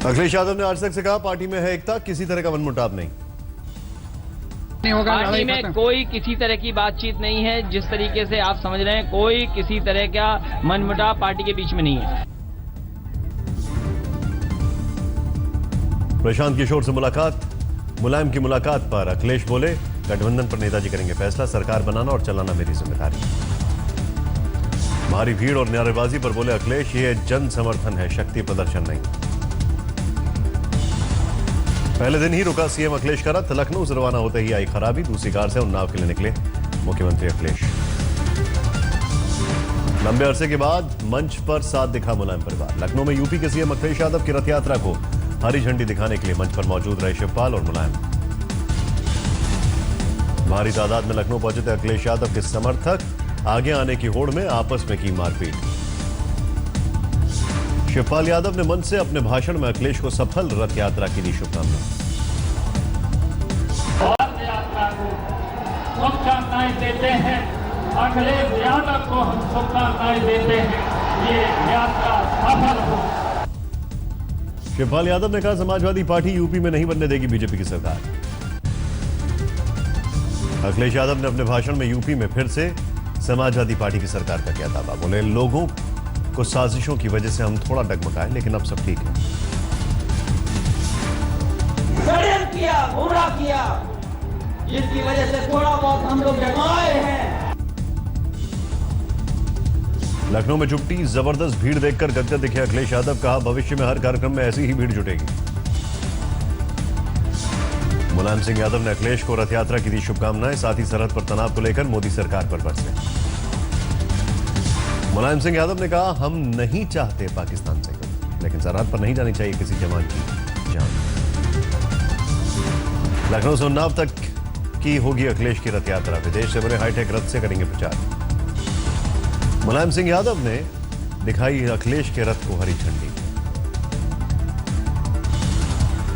अखिलेश यादव ने आज तक से कहा पार्टी में है एकता, किसी तरह का मनमुटाव नहीं। पार्टी में कोई किसी तरह की बातचीत नहीं है। जिस तरीके से आप समझ रहे हैं, कोई किसी तरह का मनमुटाव पार्टी के बीच में नहीं है। प्रशांत किशोर से मुलाकात, मुलायम की मुलाकात पर अखिलेश बोले गठबंधन पर नेताजी करेंगे फैसला, सरकार बनाना और चलाना मेरी जिम्मेदारी। भारी भीड़ और नारेबाजी पर बोले अखिलेश ये जन समर्थन है, शक्ति प्रदर्शन नहीं। पहले दिन ही रुका सीएम अखिलेश का रथ, लखनऊ से रवाना होते ही आई खराबी, दूसरी कार से उन्नाव के लिए निकले मुख्यमंत्री अखिलेश। लंबे अरसे के बाद मंच पर साथ दिखा मुलायम परिवार। लखनऊ में यूपी के सीएम अखिलेश यादव की रथ यात्रा को हरी झंडी दिखाने के लिए मंच पर मौजूद रहे शिवपाल और मुलायम। भारी तादाद में लखनऊ पहुंचे थे अखिलेश यादव के समर्थक, आगे आने की होड़ में आपस में की मारपीट। शिवपाल यादव ने मंच से अपने भाषण में अखिलेश को सफल रथ यात्रा की दी शुभकामना। रथ यात्रा को शुभकामनाएं देते हैं, अखिलेश यादव को हम शुभकामनाएं देते हैं, ये यात्रा सफल हो। शिवपाल यादव ने कहा समाजवादी पार्टी यूपी में नहीं बनने देगी बीजेपी की सरकार। अखिलेश यादव ने अपने भाषण में यूपी में फिर से समाजवादी पार्टी की सरकार का किया दावा। बोले लोगों को साजिशों की वजह से हम थोड़ा डगमगाए, लेकिन अब सब ठीक है। षड्यंत्र किया, गुमराह किया, जिसकी वजह से थोड़ा बहुत हम लोग डगमगाए हैं। लखनऊ में जुटी जबरदस्त भीड़ देखकर गदगद दिखे अखिलेश यादव, कहा भविष्य में हर कार्यक्रम में ऐसी ही भीड़ जुटेगी। मुलायम सिंह यादव ने अखिलेश को रथ यात्रा की दी शुभकामनाएं, साथ ही सरहद पर तनाव को लेकर मोदी सरकार पर बरसे। मुलायम सिंह यादव ने कहा हम नहीं चाहते पाकिस्तान से युद्ध, लेकिन सरहद पर नहीं जानी चाहिए किसी जवान की जान। लखनऊ से उन्नाव तक की होगी अखिलेश की रथ यात्रा, विदेश से बने हाईटेक रथ से करेंगे प्रचार। मुलायम सिंह यादव ने दिखाई अखिलेश के रथ को हरी झंडी।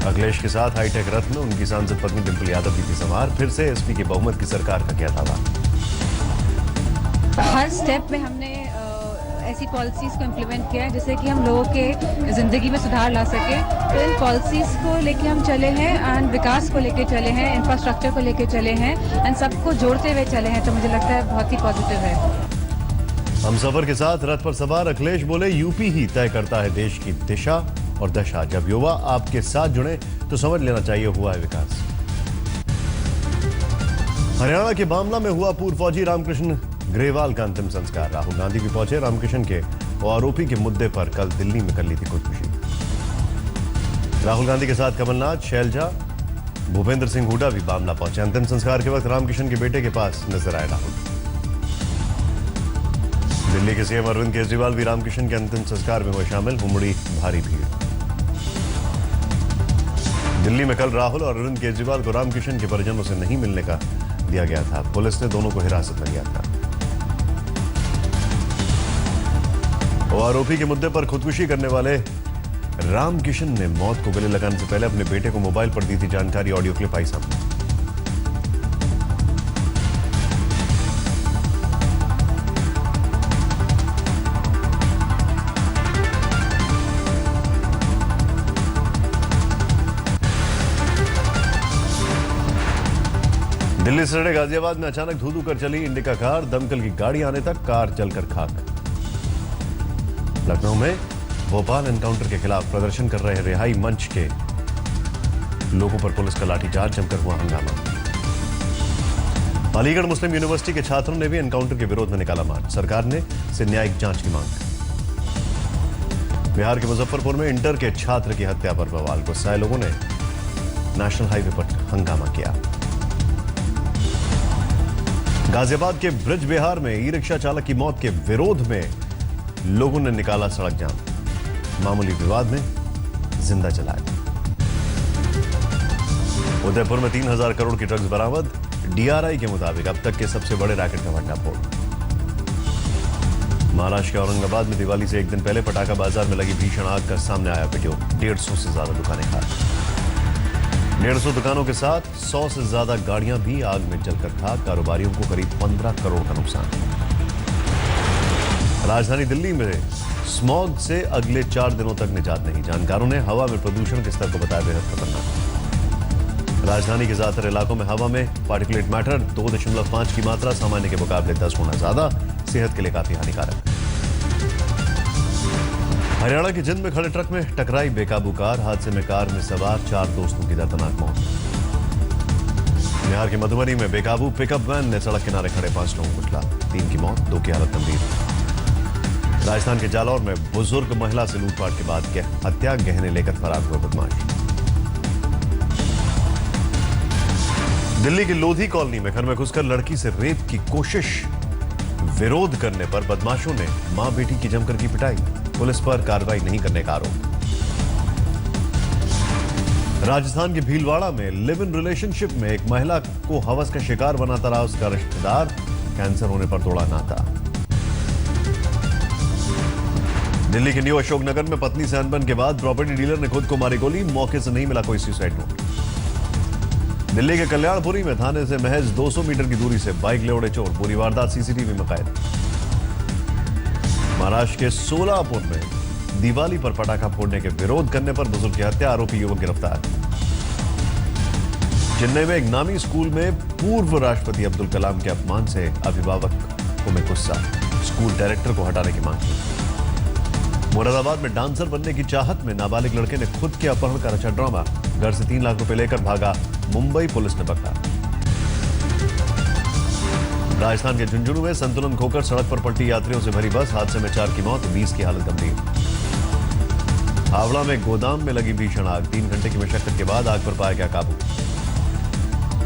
अखिलेश के साथ हाईटेक रथ में उनकी सांसद पत्नी डिंपल यादव भी थी सवार। फिर से एसपी की बहुमत की सरकार का क्या दावा। हर स्टेप में हमने ऐसी पॉलिसीज को इम्प्लीमेंट किया है जिससे कि हम लोगों के जिंदगी में सुधार ला सके। तो इन पॉलिसीज को लेके हम चले हैं एंड विकास को लेके चले हैं, इंफ्रास्ट्रक्चर को लेके चले हैं एंड सबको जोड़ते हुए चले हैं। तो मुझे लगता है बहुत ही पॉजिटिव है। हम सफर के साथ रथ पर सवार अखिलेश बोले यूपी ही तय करता है देश की दिशा और दशा। जब युवा आपके साथ जुड़े तो समझ लेना चाहिए हुआ है विकास। हरियाणा के बामला में हुआ पूर्व फौजी रामकृष्ण ग्रेवाल का अंतिम संस्कार। राहुल गांधी भी पहुंचे रामकृष्ण के आरोपी के मुद्दे पर कल दिल्ली में कर ली थी खुदकुशी। राहुल गांधी के साथ कमलनाथ, शैलजा, भूपेंद्र सिंह हुड्डा भी बामला पहुंचे। अंतिम संस्कार के वक्त रामकृष्ण के बेटे के पास नजर आए राहुल। दिल्ली के सीएम अरविंद केजरीवाल भी रामकृष्ण के अंतिम संस्कार में हुए शामिल, उमड़ी भारी भीड़। दिल्ली में कल राहुल और अरविंद केजरीवाल को रामकृष्ण के परिजनों से नहीं मिलने का दिया गया था। पुलिस ने दोनों को हिरासत में लिया था। आरोपी के मुद्दे पर खुदकुशी करने वाले रामकिशन ने मौत को गले लगाने से पहले अपने बेटे को मोबाइल पर दी थी जानकारी। ऑडियो क्लिप आई सामने। दिल्ली से सड़े गाजियाबाद में अचानक धू धू कर चली इंडिका कार, दमकल की गाड़ी आने तक कार जलकर खाक। लखनऊ में भोपाल एनकाउंटर के खिलाफ प्रदर्शन कर रहे रिहाई मंच के लोगों पर पुलिस का लाठीचार्ज, जमकर हुआ हंगामा। अलीगढ़ मुस्लिम यूनिवर्सिटी के छात्रों ने भी एनकाउंटर के विरोध में निकाला मार्च, सरकार ने से न्यायिक जांच की मांग। बिहार के मुजफ्फरपुर में इंटर के छात्र की हत्या पर बवाल, गुस्साए लोगों ने नेशनल हाईवे पर हंगामा किया। गाजियाबाद के ब्रिज बिहार में ई रिक्शा चालक की मौत के विरोध में लोगों ने निकाला सड़क जाम, मामूली विवाद में जिंदा जलाया। उदयपुर में 3000 करोड़ की ड्रग्स बरामद, डीआरआई के मुताबिक अब तक के सबसे बड़े रैकेट का भंडाफोड़। महाराष्ट्र के औरंगाबाद में दिवाली से एक दिन पहले पटाखा बाजार में लगी भीषण आग का सामने आया वीडियो। 150 से ज्यादा दुकानें खाक। 150 दुकानों के साथ 100 से ज्यादा गाड़ियां भी आग में जलकर खाक। कारोबारियों को करीब 15 करोड़ का नुकसान। राजधानी दिल्ली में स्मॉग से अगले 4 दिनों तक निजात नहीं। जानकारों ने हवा में प्रदूषण के स्तर को बताया बेहद खतरनाक। राजधानी के ज्यादातर इलाकों में हवा में पार्टिकुलेट मैटर 2.5 की मात्रा सामान्य के मुकाबले 10 गुना ज्यादा, सेहत के लिए काफी हानिकारक। हरियाणा के जिंद में खड़े ट्रक में टकराई बेकाबू कार। हादसे में कार में सवार 4 दोस्तों की दर्दनाक मौत। बिहार के मधुबनी में बेकाबू पिकअप वैन ने सड़क किनारे खड़े 5 लोगों को कुचला, 3 की मौत, 2 की हालत गंभीर। राजस्थान के जालौर में बुजुर्ग महिला से लूटपाट के बाद हत्या, गहने लेकर फरार हुए बदमाश। दिल्ली की लोधी कॉलोनी में घर में घुसकर लड़की से रेप की कोशिश, विरोध करने पर बदमाशों ने मां बेटी की जमकर की पिटाई, पुलिस पर कार्रवाई नहीं करने का आरोप। राजस्थान के भीलवाड़ा में लिव इन रिलेशनशिप में एक महिला को हवस का शिकार बनाता रहा उसका रिश्तेदार, कैंसर होने पर तोड़ा नाता। दिल्ली के न्यू अशोकनगर में पत्नी से अनबन के बाद प्रॉपर्टी डीलर ने खुद को मारी गोली, मौके से नहीं मिला कोई सुसाइड नोट। दिल्ली के कल्याणपुरी में थाने से महज 200 मीटर की दूरी से बाइक ले उड़े चोर, पूरी वारदात सीसीटीवी में कैद। महाराष्ट्र के सोलापुर में दिवाली पर पटाखा फोड़ने के विरोध करने पर बुजुर्ग की हत्या, आरोपी युवक गिरफ्तार। चेन्नई में एक नामी स्कूल में पूर्व राष्ट्रपति अब्दुल कलाम के अपमान से अभिभावकों में गुस्सा, स्कूल डायरेक्टर को हटाने की मांग की। मुरादाबाद में डांसर बनने की चाहत में नाबालिग लड़के ने खुद के अपहरण का रचा ड्रामा, घर से 3 लाख रुपए लेकर भागा, मुंबई पुलिस ने पकड़ा। राजस्थान के झुंझुनू में संतुलन खोकर सड़क पर पलटी यात्रियों से भरी बस, हादसे में 4 की मौत, 20 की हालत गंभीर। हावड़ा में गोदाम में लगी भीषण आग, 3 घंटे की मशक्कत के बाद आग पर पाया गया काबू।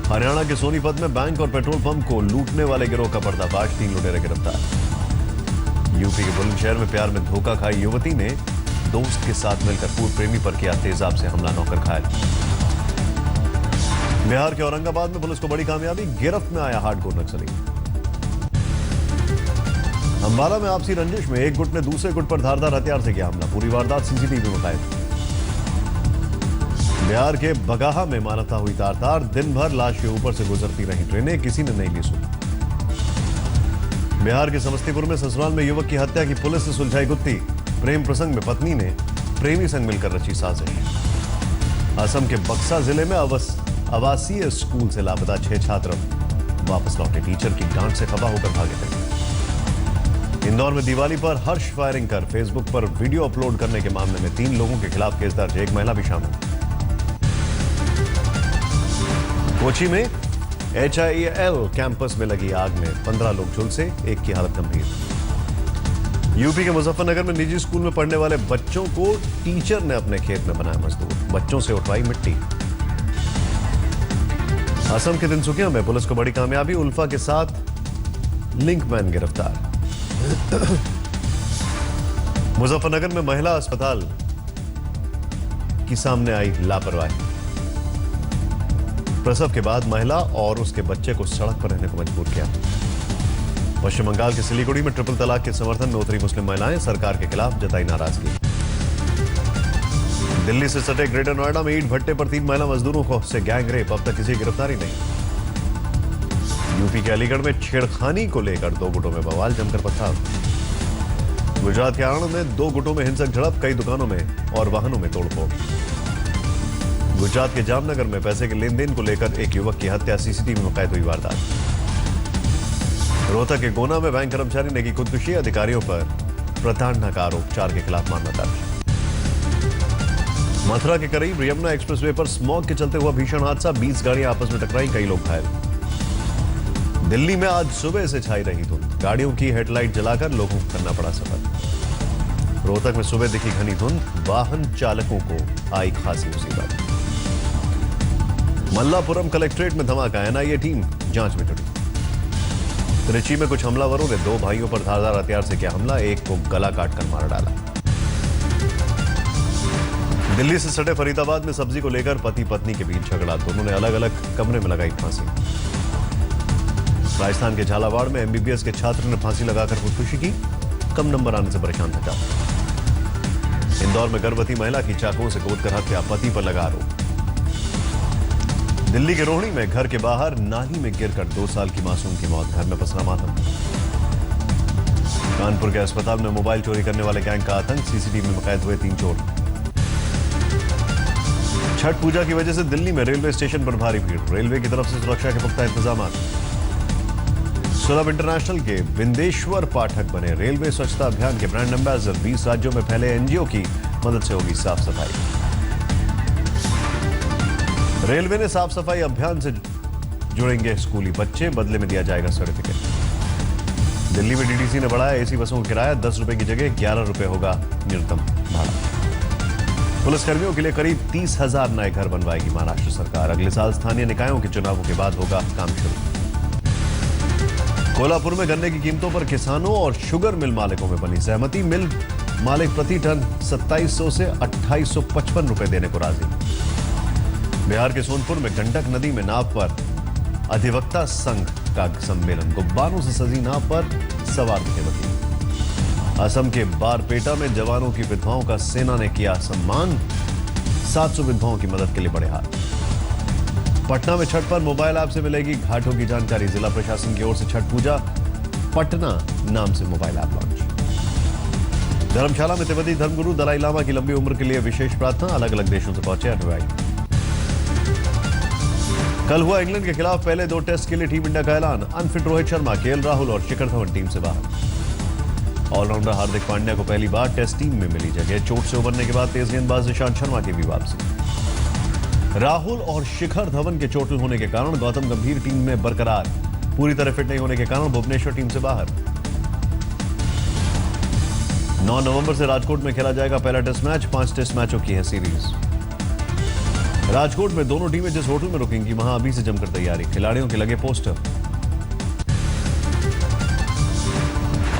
हरियाणा के सोनीपत में बैंक और पेट्रोल पंप को लूटने वाले गिरोह का पर्दाफाश, 3 लुटेरे गिरफ्तार। यूपी के बुलंदशहर में प्यार में धोखा खाई युवती ने दोस्त के साथ मिलकर पूर्व प्रेमी पर किया तेजाब से हमला, नौकर घायल। बिहार के औरंगाबाद में पुलिस को बड़ी कामयाबी, गिरफ्त में आया हार्डकोर नक्सली। अंबाला में आपसी रंजिश में एक गुट ने दूसरे गुट पर धारदार हथियार से किया हमला, पूरी वारदात सीसीटीवी में कैद। बिहार के बगाहा में मानवता हुई तार-तार, दिन भर लाश के ऊपर से गुजरती रही ट्रेनें, किसी ने नहीं ली सुनी। बिहार के समस्तीपुर में ससुराल में युवक की हत्या की पुलिस ने सुलझाई गुत्थी, प्रेम प्रसंग में पत्नी ने प्रेमी संग मिलकर रची साजिश। असम के बक्सा जिले में आवासीय स्कूल से लापता 6 छात्र वापस लौटे, टीचर की डांट से खफा होकर भागे थे। इंदौर में दिवाली पर हर्ष फायरिंग कर फेसबुक पर वीडियो अपलोड करने के मामले में 3 लोगों के खिलाफ केस दर्ज, एक महिला भी शामिल। कोची में HIL कैंपस में लगी आग में 15 लोग झुलसे, 1 की हालत गंभीर। यूपी के मुजफ्फरनगर में निजी स्कूल में पढ़ने वाले बच्चों को टीचर ने अपने खेत में बनाया मजदूर, बच्चों से उठवाई मिट्टी। असम के तिनसुकिया में पुलिस को बड़ी कामयाबी, उल्फा के साथ लिंकमैन गिरफ्तार। मुजफ्फरनगर में महिला अस्पताल की सामने आई लापरवाही, प्रसव के बाद महिला और उसके बच्चे को सड़क पर रहने को मजबूर किया। पश्चिम बंगाल के सिलीगुड़ी में ट्रिपल तलाक के समर्थन में उतरी मुस्लिम महिलाएं, सरकार के खिलाफ जताई नाराजगी। दिल्ली से सटे ग्रेटर नोएडा में ईंट भट्टे पर 3 महिला मजदूरों को से गैंग रेप, अब तक किसी की गिरफ्तारी नहीं। यूपी के अलीगढ़ में छेड़खानी को लेकर 2 गुटों में बवाल, जमकर पथराव। गुजरात के आणंद में 2 गुटों में हिंसक झड़प, कई दुकानों में और वाहनों में तोड़फोड़। गुजरात के जामनगर में पैसे के लेन देन को लेकर एक युवक की हत्या, सीसीटीवी में कैद हुई वारदात। रोहतक के गोना में बैंक कर्मचारी ने की खुदकुशी, अधिकारियों पर प्रताड़ना का आरोप, 4 के खिलाफ मामला दर्ज। मथुरा के करीब यमुना एक्सप्रेसवे पर स्मॉग के चलते हुआ भीषण हादसा, 20 गाड़ियां आपस में टकराई, कई लोग घायल। दिल्ली में आज सुबह से छाई रही धुंध, गाड़ियों की हेडलाइट जलाकर लोगों को करना पड़ा सफर। रोहतक में सुबह दिखी घनी धुंध, वाहन चालकों को आई खासी मुसीबत। मल्लापुरम कलेक्ट्रेट में धमाका, NIA टीम जांच में जुटी। त्रिची में कुछ हमलावरों ने 2 भाइयों पर धारदार हथियार से किया हमला, एक को गला काटकर मार डाला। दिल्ली से सटे फरीदाबाद में सब्जी को लेकर पति पत्नी के बीच झगड़ा, दोनों ने अलग अलग कमरे में लगाई फांसी। राजस्थान के झालावाड़ में MBBS के छात्र ने फांसी लगाकर खुदकुशी की, कम नंबर आने से परेशान था। इंदौर में गर्भवती महिला की चाकुओं से गोदकर हत्या, पति पर लगा आरोप। दिल्ली के रोहिणी में घर के बाहर नाली में गिरकर 2 साल की मासूम की मौत, घर में पसरा मातम। कानपुर के अस्पताल में मोबाइल चोरी करने वाले गैंग का आतंक, सीसीटीवी में कैद हुए 3 चोर। छठ पूजा की वजह से दिल्ली में रेलवे स्टेशन पर भारी भीड़, रेलवे की तरफ से सुरक्षा के पुख्ता इंतजाम। सुलभ इंटरनेशनल के बिंदेश्वर पाठक बने रेलवे स्वच्छता अभियान के ब्रांड एम्बेसडर, 20 राज्यों में फैले एनजीओ की मदद से होगी साफ सफाई। रेलवे ने साफ सफाई अभियान से जुड़ेंगे स्कूली बच्चे, बदले में दिया जाएगा सर्टिफिकेट। दिल्ली में डीटीसी ने बढ़ाया एसी बसों का किराया, 10 रुपए की जगह 11 रुपए होगा न्यूनतम भाड़ा। पुलिसकर्मियों के लिए करीब 30,000 नए घर बनवाएगी महाराष्ट्र सरकार, अगले साल स्थानीय निकायों के चुनावों के बाद होगा काम शुरू। कोल्हापुर में गन्ने की कीमतों पर किसानों और शुगर मिल मालिकों में बनी सहमति, मिल मालिक प्रति टन 2700 से 2855 रुपए देने को राजी। बिहार के सोनपुर में गंडक नदी में नाव पर अधिवक्ता संघ का सम्मेलन, गुब्बारों से सजी नाव पर सवार थे वकील। असम के बारपेटा में जवानों की विधवाओं का सेना ने किया सम्मान, 700 विधवाओं की मदद के लिए बढ़े हाथ। पटना में छठ पर मोबाइल ऐप से मिलेगी घाटों की जानकारी, जिला प्रशासन की ओर से छठ पूजा पटना नाम से मोबाइल ऐप लॉन्च। धर्मशाला में तिब्बती धर्मगुरु दलाई लामा की लंबी उम्र के लिए विशेष प्रार्थना, अलग अलग देशों से पहुंचे अनुयायी। कल हुआ इंग्लैंड के खिलाफ पहले 2 टेस्ट के लिए टीम इंडिया का ऐलान, अनफिट रोहित शर्मा, केएल राहुल और शिखर धवन टीम से बाहर। ऑलराउंडर हार्दिक पांड्या को पहली बार टेस्ट टीम में मिली जगह, चोट से उबरने के बाद तेज गेंदबाज ईशांत शर्मा की भी वापसी। राहुल और शिखर धवन के चोटिल होने के कारण गौतम गंभीर टीम में बरकरार, पूरी तरह फिट नहीं होने के कारण भुवनेश्वर टीम से बाहर। 9 नवंबर से राजकोट में खेला जाएगा पहला टेस्ट मैच, 5 टेस्ट मैचों की है सीरीज। राजकोट में दोनों टीमें जिस होटल में रुकेंगी वहां अभी से जमकर तैयारी, खिलाड़ियों के लगे पोस्टर।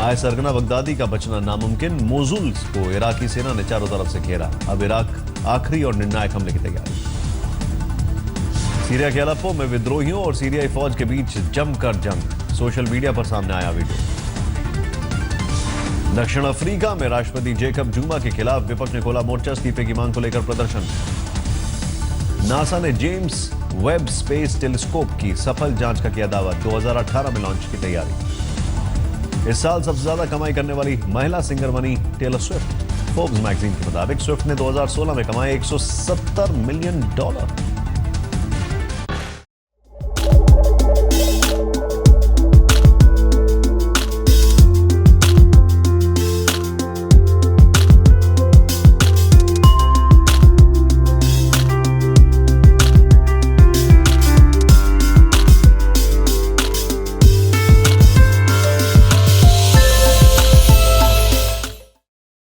आए सरगना बगदादी का बचना नामुमकिन, मोजुल को इराकी सेना ने चारों तरफ से घेरा, अब इराक आखिरी और निर्णायक हमले की तैयारी। सीरिया के अलेप्पो में विद्रोहियों और सीरियाई फौज के बीच जमकर जंग, सोशल मीडिया पर सामने आया वीडियो। दक्षिण अफ्रीका में राष्ट्रपति जेकब जुमा के खिलाफ विपक्ष ने खोला मोर्चा, इस्तीफे की मांग को लेकर प्रदर्शन। नासा ने जेम्स वेब स्पेस टेलीस्कोप की सफल जांच का किया दावा, 2018 में लॉन्च की तैयारी। इस साल सबसे ज्यादा कमाई करने वाली महिला सिंगर बनी टेलर स्विफ्ट, फोर्ब्स मैगजीन के मुताबिक स्विफ्ट ने 2016 में कमाए $170 मिलियन।